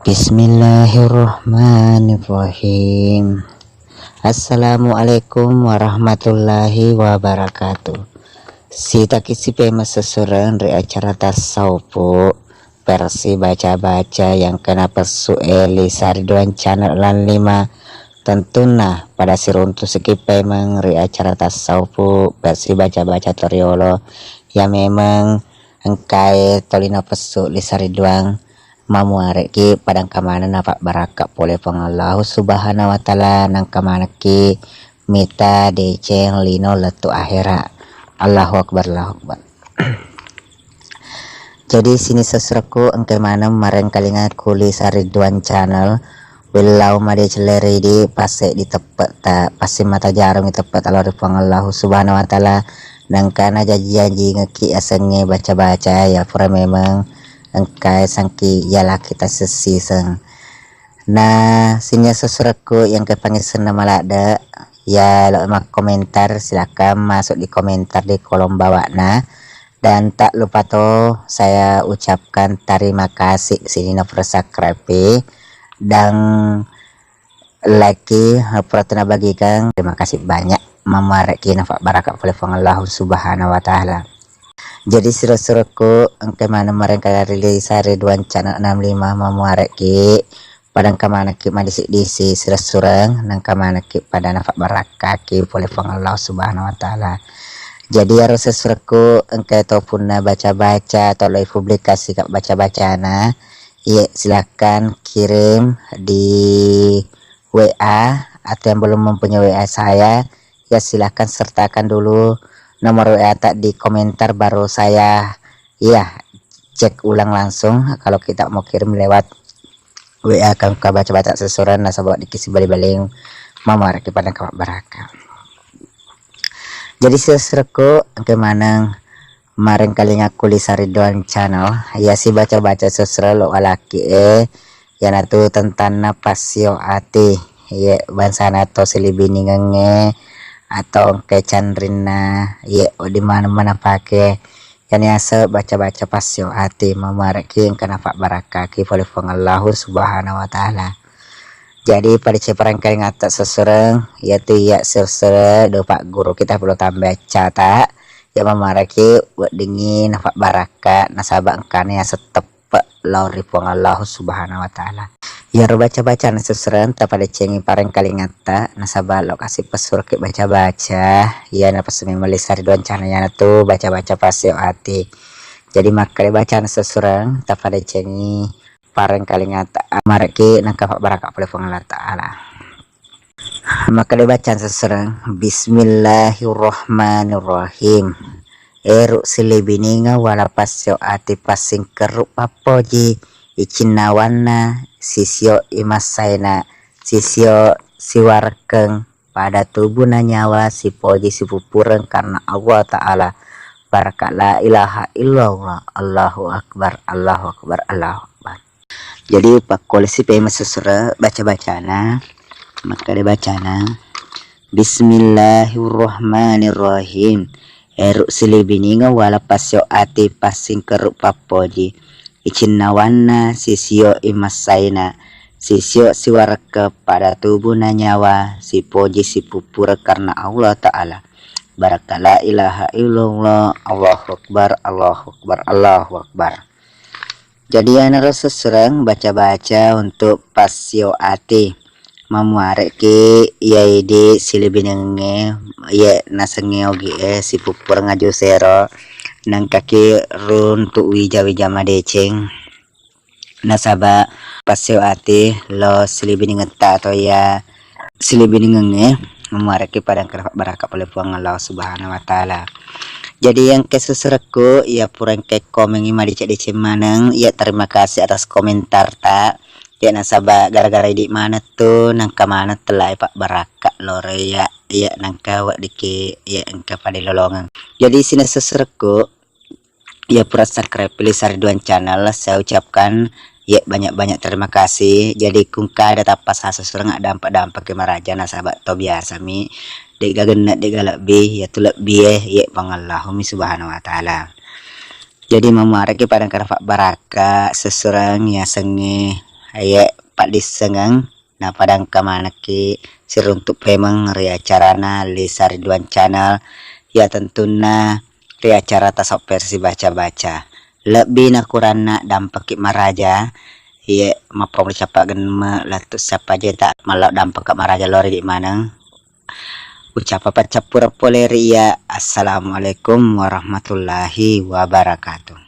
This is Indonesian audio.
Bismillahirrahmanirrahim. Assalamualaikum warahmatullahi wabarakatuh. Sita kisipe masesuran re acara tasawuf versi baca-baca yang kena persueli Sariduan channel lan 5 tentunya pada siruntu sekipe meng re acara tasawuf versi baca-baca toriolo yang memang engkai tolina pesu li Sariduan mamuare ki padang kamana nafak baraka pole pengallahu subhanahu wa ta'ala nang kamana ki mita deceng lino letu akhira. Allahu akbar, Allahu akbar. Jadi sini sesreku engke mana mareng kalinga kuli Sariduan channel bilau made celeri di pase di tepet ta pasi mata jarum di tepet alori pengallahu subhanahu wa ta'ala nang kana janji ngeki asenge baca-baca ya pura memang engkai sangki ialah kita sesiseng. Nah sinya sesuratku yang kepanggil senama lada ya mak komentar silakan masuk di komentar di kolom bawah. Nah dan tak lupa tuh saya ucapkan terima kasih sini subscribe dan like pratana bagikan terima kasih banyak mamareki nafak barakah oleh Allah subhanahu wa ta'ala. Jadi suruh-suruhku engke mana mereka dari Sariduan channel 65 mamuareki padang kamana ki madisi-disi surang nang kamana ki pada nafak barakah ki oleh Allah subhanahu wa ta'ala. Jadi harus sesuruhku engke ataupun baca-baca atau live publikasi kak baca-bacana ya silakan kirim di WA atau yang belum mempunyai WA saya ya silakan sertakan dulu nomor WA tak di komentar baru saya ya cek ulang langsung. Kalau kita mau kirim lewat WA akan baca-baca sesuran nasabah dikisi balik-balik mamar kepada kawan baraka. Jadi sesuatu kemana mareng kali ngaku di Sariduan channel ya si baca-baca sesuatu lo alaki ya natu tentang napasio ati ya bansana to silibini ngenge atau ke candrina ya di mana-mana pakai yang biasa baca-baca pasio hati memareki yang kena fak barakah ki oleh Allah subhanahu wa ta'ala. Jadi pada ceparan kali ngata seserang yaitu ya seserang do pak guru kita perlu tambah cata ya memareki buat dingin fak barakah nasabah engkane ya setepek lauri Allah subhanahu wa ta'ala. Ya baca-baca nasusuran tak pada cengi pareng kali ngata nasabah lokasi pesur ke baca-baca ya napas memeli Sariduan channel ya tu baca-baca pasio hati. Jadi maka baca nasusuran tak pada cengi pareng kali ngata amareki nangkap barakah oleh Allah ta'ala. Maka dibaca nasusuran bismillahirrahmanirrahim. Eru silibininga wala pasio hati pasing keruk papoji icinawana sisio imasaina sisio siwarkeng pada tubuh nyawa si poji si pupureng karena Allah ta'ala barakat la ilaha illallah Allahu akbar Allahu akbar Allahu akbar. Jadi pak kolisi pe masusura baca-bacana maka dibacana bismillahirrahmanirrahim. Eru silibininga wala pasyo ati pasing keruk papoji icinawana sisio imasaina sisio siwarke pada tubuh nyawa si poji si pupura karena Allah ta'ala barakat la ilaha illallah Allahu akbar Allahu akbar Allahu akbar. Jadi anak seserang baca-baca untuk pasio ati mamuareki yaidi silibinenge ya nasenge ogi si pupura ngaju sero nang kaki run tu wija-wija madeceng nasaba pasio ati lo silibini ngeta atau ya silibini ngenge memareki padang kerap barakah oleh Allah subhanahu wa ta'ala. Jadi yang kesusureku ya purang ke komen ima dicek maneng ya terima kasih atas komentar tak ya nasaba gara-gara di mana tuh nang kamana telah pak barakah lore ya nang kawak diki ya engka pada lolongan. Jadi sini sesureku ya pura subscribe pilih Sariduan channel saya ucapkan ya banyak-banyak terima kasih. Jadi kungka ada tapas seserang dampak-dampak ke maraja nasabak to biasa mi dega genat dega lebih ya tu lebih ya pangallahu subhanahu wa ta'ala. Jadi memareki padang karafak baraka seserang ya senge ya pak disengang nah padang kemana ki siruntuk pemeng ria carana Lisa Ridwan channel ya tentunya ria cara tasok versi baca-baca lebih na kurana dampak maraja ya mapong siapa gen melatus siapa aja tak malah dampak maraja lori di mana ucap apa capura poleria. Assalamualaikum warahmatullahi wabarakatuh.